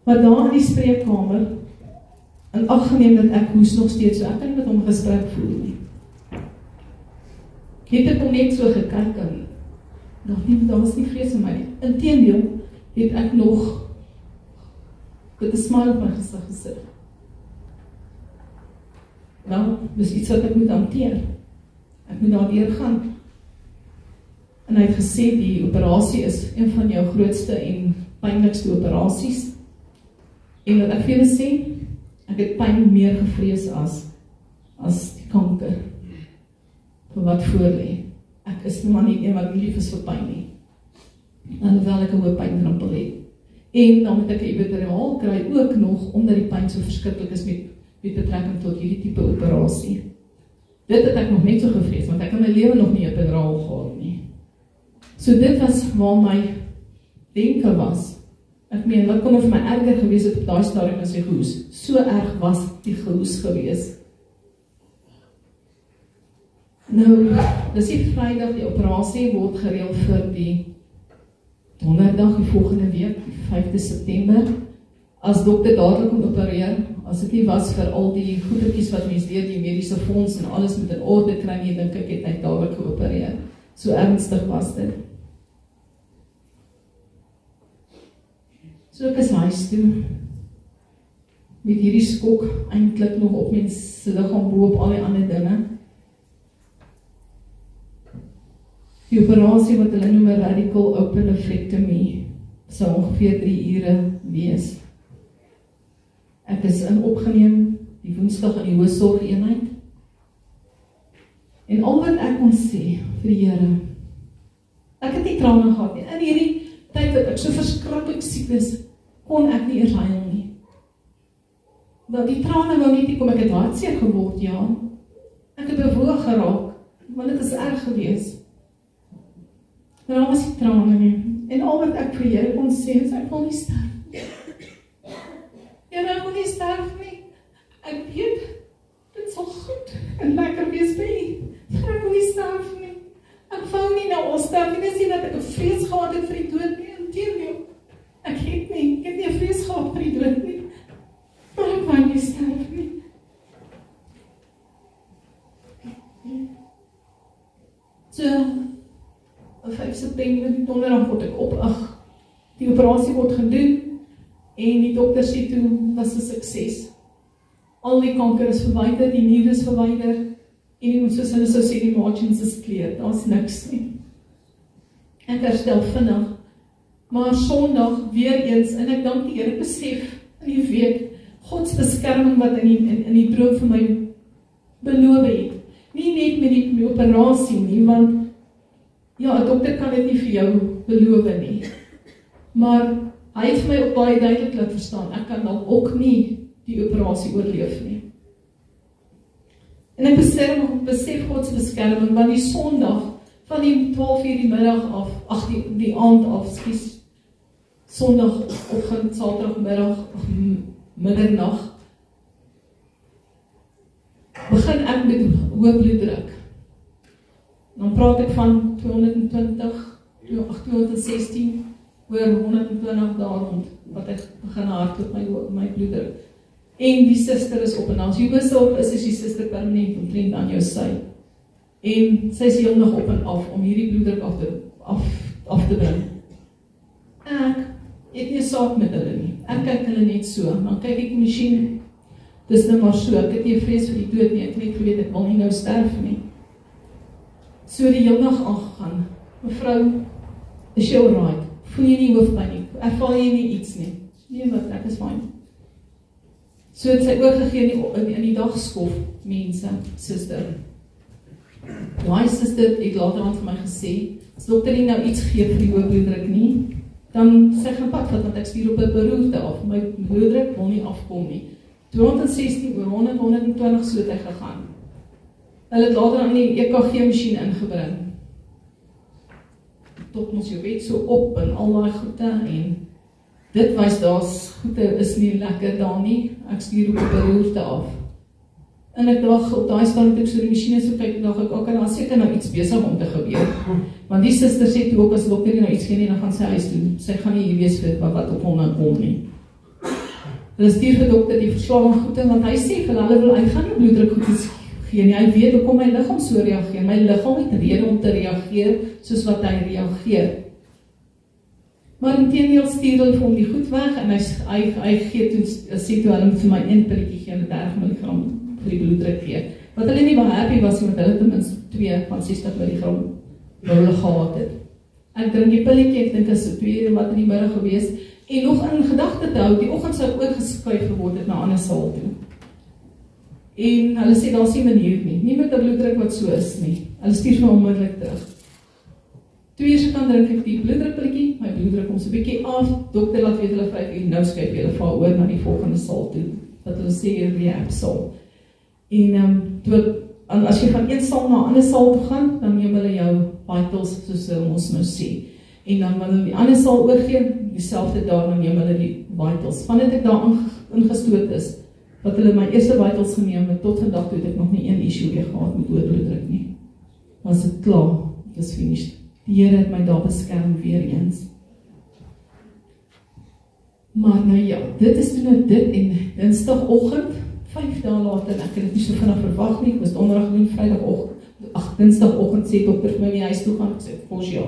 Speaker 1: Maar daar in die spreekkamer, in ag geneem dat ek hoes nog steeds, so ek kan nie met hom gesprek voer nie. Het ek hom net so gekyk en, daar was nie vrees in my nie. Inteendeel, het ek nog, met 'n smile op my gesig gesit. Wel, dis iets wat ek moet hanteer. Ek moet daardeur gaan. En hy het gesê, die operasie is een van jou grootste en pynlikste operasies. En wat ek vir julle sê, ek het pyn meer gevrees as die kanker. Vir wat voor lê. Ek is maar nie een wat nie lief is vir pyn nie. En hoewel ek 'n hoë pyndrempel het. En dan moet ek 'n epiduraal kry ook nog, omdat die pyn so verskriklik is met betrekking tot hierdie tipe operasie. Dit het ek nog net so gevrees, want ek in my lewe nog nie 'n epiduraal gehad nie. So dit was waar my denke was. Ek meen, wat kon vir my erger gewees het op daai stadium as die gehoes? So erg was die gehoes gewees. Nou, dis die Vrydag, die operasie word gereël vir die donderdag die volgende week, die 5de September. As dokter dadelik kon opereer, as dit nie was vir al die goedertjies wat mens deur die mediese fonds en alles met in orde kry nie, dink ek het hy dadelik geopereer. So ernstig was dit. So ek is huis toe, met hierdie skok eintlik nog op mens se liggaam bo op al die ander dinge. Die operasie wat hulle noem 'n radical open nephrectomy sou ongeveer 3 ure wees. Ek is opgeneem die Woensdag in die hoofsorgeenheid. En al wat ek kon sê vir die Here, ek het nie trane gehad nie. In hierdie tyd wat ek so verskriklik siek is, kon ek nie eers huil nie. Dat die trane wou net nie kom, ek het hartseer geword, ja. Ek het bewoog geraak, want dit is erg gewees. Maar daar was die trane nie. En al wat ek vir die Here kon sê, is ek wil nie sterf. Here, ek wil nie sterf nie. Ek weet, dit sal goed en lekker wees by U. Ek wil nie sterf nie. Ek wou nie nou al sterf nie. Dis nie dat ek 'n vrees gehad het vir die dood nie. Inteendeel. Ek het nie 'n vrees gehad vir die dood nie. Maar ek wou nie sterf nie. So, op 5 September, die donderdag word ek op, die operasie word gedoen, en die dokter sê toe, was 'n sukses. Al die kanker is verwyder, die nier is verwyder, en soos hulle sou sê, die margins is clear, daar is niks nie. Ek herstel vinnig, maar Sondag weer eens, en ek dank die Here, besef, in die week, Gods beskerming wat in die droom vir my beloof het. Nie net met die operasie nie, want ja, 'n dokter kan dit nie vir jou beloof nie. Maar hy het vir my ook baie duidelik laat verstaan, ek kan dalk ook nie die operasie oorleef nie. En ek besef God se beskerming, want die Sondag, van die 12 uur die middag af, die aand af, Sondagoggend, Saterdagmiddag, middernag, begin ek met hoë bloeddruk. Dan praat ek van 220, 216, oor 120 daar rond, wat ek begin hardloop my bloeddruk. En die suster is op en as jy besorg is die suster permanent omtrent aan jou sy. En sy is heel nog op en af om hierdie bloeddruk af te bring. Ek het nie 'n saak met hulle nie. Ek kyk hulle net so, dan kyk ek die masjien. Dis nou maar so, ek het nie vrees vir die dood nie, ek het net geweet ek wil nie nou sterf nie. So die heel dag aangegaan. Mevrou, is jy alright? Voel jy nie hoofpyn nie? Ervaar jy nie iets nie? Nee, wat, ek is fyn. So het sy oorgegee in die dagskof, mense, suster. Daai suster het later aan vir my gesê, as dokter nie nou iets gee vir die hoë bloeddruk nie, dan sy gaan pad vat, want ek stuur op 'n beroerte af. My bloeddruk wil nie afkom nie. 216 oor 120 so het hy gegaan. Hulle het later aan die EKG-masjien ingebring. Tot ons jou weet so op en al daai goede en dit wys daar's goede is nie lekker daar nie. Ek stuur op 'n beroerte af. En ek daag op daai stadium toe ek so die masjiene so kyk, daag ek, okay, dan seker nou iets besig om te gebeur. Want die suster sê toe ook as dokter nie nou iets gee nie, dan gaan sy huis toe. Sy gaan nie hier wees vir wat op hom nou kom nie. Hulle stuur vir dokter die verslag van goede, want hy sê vir hulle wil, hy gaan nie bloeddruk goed gee nie. Hy weet hoekom my liggaam so reageer. My liggaam het rede om te reageer soos wat hy reageer. Maar inteendeel stuur hulle vir hom die goed weg en hy gee toe, sê toe hulle vir my 1 pilletjie gee en 30 mg vir die bloeddruk gee. Wat hulle nie baie happy was, want hulle ten minste 2 van 60 mg wat hulle gehad het. Ek drink die pilletjie, ek dink is so 2 uur wat in die middag gewees, en nog in gedagte te hou, die oggend sou ek oorgeskuif geword het na 'n ander saal toe. En hulle sê, daar is nie manier nie met 'n bloeddruk wat so is nie. Hulle stuur vir my onmiddellik terug. 2 uur se kan drink ek die bloeddrukpilletjie, my bloeddruk kom so 'n bietjie af, dokter laat weet hulle 5 uur, nou skuif hulle vaar oor na die volgende saal toe, wat hulle sê rehab saal. En as jy van een saal na 'n ander saal toe gaan, dan neem hulle jou vitals, soos ons nou sê. En dan wanneer hulle die ander saal oorgee, dieselfde daar, dan neem hulle die vitals. Vandat ek daar ingestoot is, wat hulle my eerste vitals geneem het, tot vandag toe het ek nog nie een issue weer gehad met hoë bloeddruk nie. Was dit klaar, dit is finished. Die Here het my daar beskerm weer eens. Maar nou ja, dit is toe nou dit en Dinsdagoggend, 5 dae later, ek het dit nie so vinnig verwag nie, ek was donderdag doen, Vrydagoggend, Dinsdagoggend sê dokter vir my die huis toe gaan, ek sê, kos ja,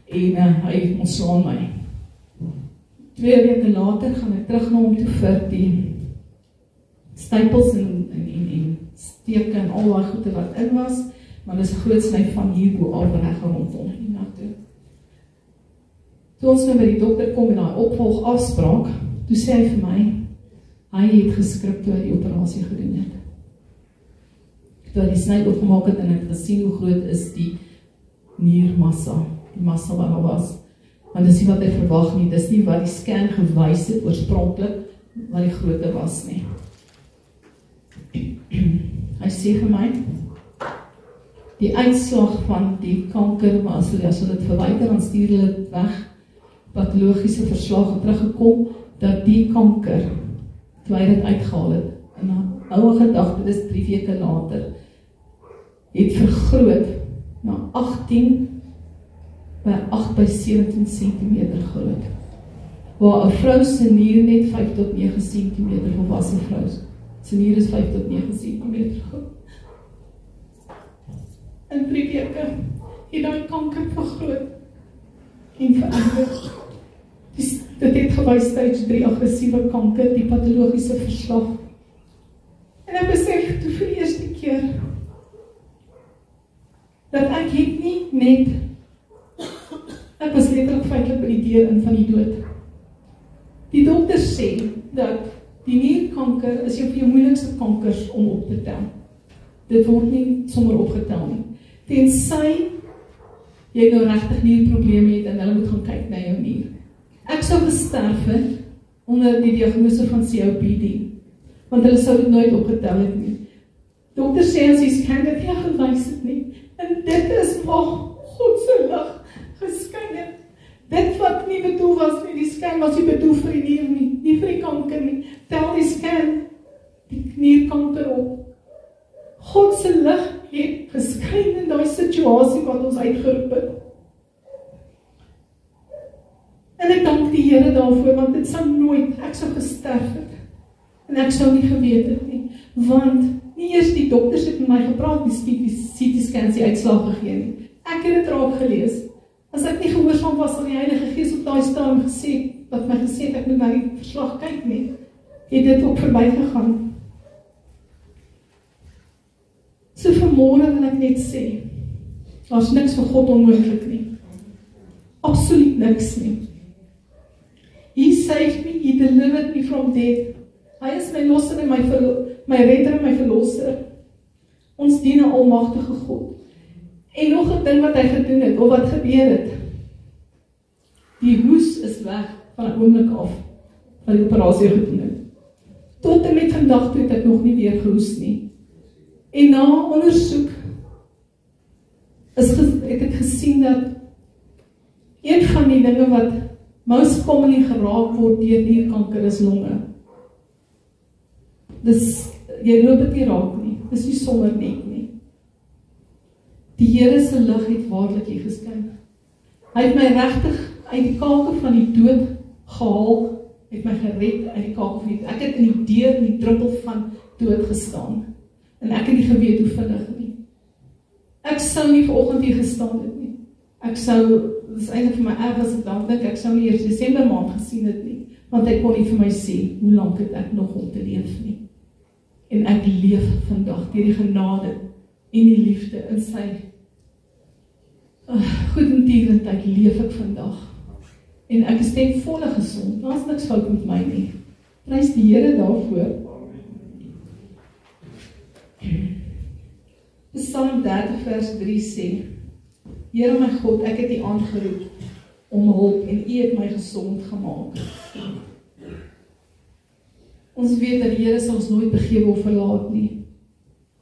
Speaker 1: en hy ontslaan my. 2 weke later gaan ek terug na hom toe vir die stapels en steke en al die goede wat in was, maar dit is 'n groot sny van hierbo af reg rondom hiernatoe. Toe ons nou by die dokter kom en daai opvolg afspraak, toe sê hy vir my, hy het geskrik toe hy die operasie gedoen het. Toe hy die sny opgemaak het en ek gesien hoe groot is die niermassa, die massa wat daar was. Want dis nie wat hy verwag nie, dis nie wat die scan gewys het oorspronklik, wat die grootte was nie. Hy sê vir my, die uitslag van die kanker, maar as hulle dit verwyder, dan stuur hulle dit weg, patologiese verslag het teruggekom, dat die kanker, toe hy dit uitgehaal het, en 'n ouwe gedagte, dit is 3 weke later, het vergroot na 18 by 8 by 17 cm groot. Waar 'n vrou se nier net 5 tot 9 cm, volwasse vrou se nier is 5 tot 9 cm groot. In 3 weke het daai kanker vergroot en verander. Dit het gewys stage 3 aggressiewe kanker, die patologiese verslag. En ek besef toe vir die eerste keer dat ek het nie net, ek was letterlik feitelik by die deur in van die dood. Die dokter sê dat die nierkanker is jou moeilikste kankers om op te tel. Dit word nie sommer opgetel nie. Tensy jy nou regtig nierprobleme het en hulle moet gaan kyk na jou nier. Ek sou gesterf het onder die diagnose van COPD, want hulle sou dit nooit opgetel het nie. Dokter sê as jy scan dit nie gewys het nie. En dit is waar God se lig geskyn het. Dit wat nie bedoel was nie, die scan was nie bedoel vir die nier nie vir die kanker nie. Tel die scan die nierkanker op. God se lig het geskyn in daai situasie wat ons uitgeroep het. En ek dank die Here daarvoor, want dit sou nooit, ek sou gesterf het. En ek sou nie geweet het nie, want nie eers die dokters het met my gepraat, die CT scans die uitslag gegee nie. Ek het dit raak gelees. As ek nie gehoorsaam was aan die Heilige Gees op daai stadium gesê, wat my gesê het, ek moet na die verslag kyk nie, het dit ook verby gegaan. So vanmôre wil ek net sê, daar's niks vir God onmoontlik nie. Absoluut niks nie. He saved me, He delivered me from death. Hy is my losser en my redder en my verlosser. Ons dien 'n almagtige God. En nog 'n ding wat hy gedoen het, of wat gebeur het. Die hoes is weg van 'n oomblik af, van die operasie gedoen het. Tot en met vandag toe het ek nog nie weer gehoes nie. En na ondersoek het ek gesien dat een van die dinge wat most commonly geraak word deur nierkanker is longe. Dus jy loop dit nie raak nie. Dis nie sommer net nie. Die Here se lig het waarlik hier geskyn. Hy het my regtig uit die kake van die dood gehaal, het my gered uit die kake van die dood. Ek het in die deur, in die druppel van dood gestaan. En ek het nie geweet hoe vinnig nie. Ek sou nie vanoggend hier gestaan het nie. Ek sou, dit is eintlik vir my erg as ek dan dink, ek sou nie eers Desember maand gesien het nie, want hy kon nie vir my sê, hoe lank het ek nog om te leef nie. En ek leef vandag, deur die genade en die liefde in sy goedentierendheid leef ek vandag. En ek is ten volle gesond, daar is niks fout met my nie. Prys die Here daarvoor. Psalm 30 vers 3 sê, Here my God, ek het U aangeroep om hulp en U het my gesond gemaak. Ons weet dat die Here sal ons nooit begewe of verlaat nie.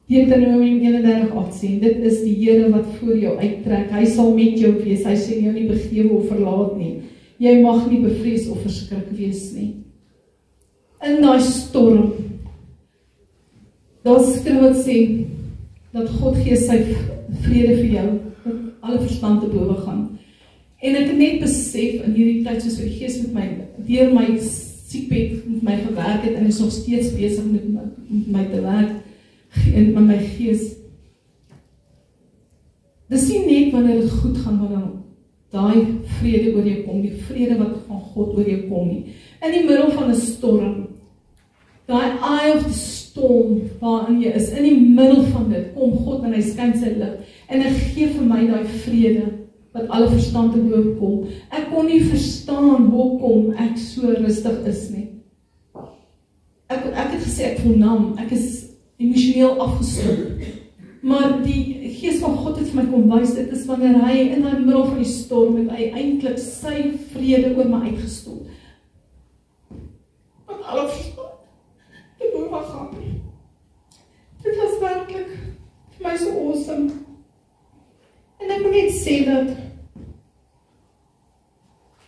Speaker 1: Deuteronomium 31:8 sê, dit is die Here wat voor jou uittrek, hy sal met jou wees, hy sê jou nie begewe of verlaat nie. Jy mag nie bevrees of verskrik wees nie. In daai storm, daar skrif wat sê, dat God gee sy vrede vir jou, dat alle verstand te bowe gaan. En ek het net besef in hierdie tyd, soos die Gees met my, deur my siekbed met my gewerk het, en is nog steeds besig met my te werk, en met my gees. Dis nie net wanneer dit goed gaan, wanneer daai vrede oor jou kom, die vrede wat van God oor jou kom nie. In die middel van 'n storm, daai eye of the storm waarin jy is, in die middel van dit, kom God en hy skyn sy lig, en hy gee vir my daai vrede, wat alle verstand te bowe kom. Ek kon nie verstaan hoekom ek so rustig is nie. Ek het gesê, ek voel nam, ek is emosioneel afgestop. Maar die Gees van God het vir my kom wys, dit is wanneer hy in die middel van die storm, het hy eintlik sy vrede oor my uitgestort. Want alle verstand te bowe gaan. Dit was werklik vir my so awesome. En ek moet net sê dat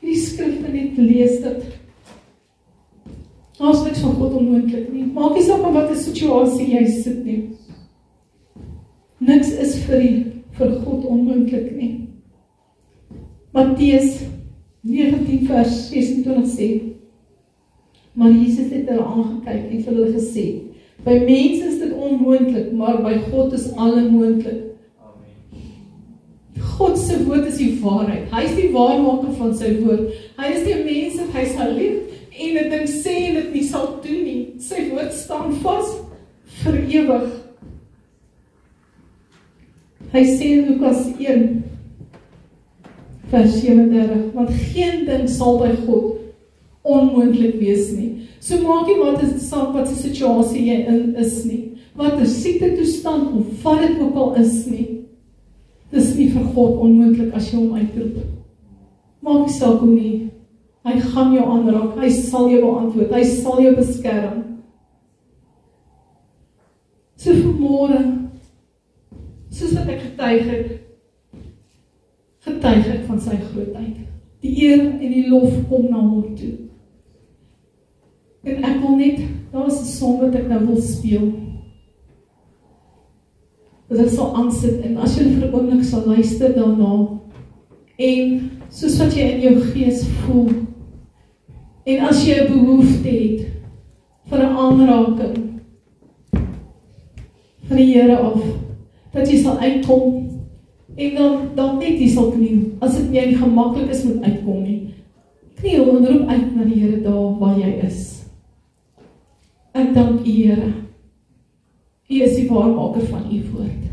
Speaker 1: die skrifte net lees dat daar is niks van God onmoontlik nie. Maak nie saak wat 'n situasie jy sit nie. Niks is vir God onmoontlik nie. Matteus 19 vers 26 sê, maar Jesus het hulle aangekyk en vir hulle gesê, by mense is dit onmoontlik, maar by God is alles moontlik. God se woord is die waarheid. Hy is die waarmaker van sy woord. Hy is die mens wat hy sal lief en dit ding sê en dit nie sal doen nie. Sy woord staan vas vir ewig. Hy sê in Lukas 1 vers 37, want geen ding sal by God onmoontlik wees nie. So maak nie wat se situasie jy in is nie. Wat 'n siekte toestand of wat dit ook al is nie. Dis nie vir God onmoontlik as jy hom uitroep. Maak nie saak hoe nie. Hy gaan jou aanraak, hy sal jou beantwoord, hy sal jou beskerm. So vanmôre, soos wat ek getuig het van sy grootheid. Die eer en die lof kom na hom toe. En ek wil net, daar is 'n song wat ek nou wil speel. Dat ek sal aansit, en as jy vir 'n oomblik sal luister daarna, en soos wat jy in jou gees voel, en as jy 'n behoefte het, vir 'n aanraking, van die Here af, dat jy sal uitkom, en dan net jy sal kniel, as dit nie gemaklik is moet uitkom nie, kniel en roep uit na die Here daar waar jy is. Ek dank U, Here. U is die waarmaker van U woord.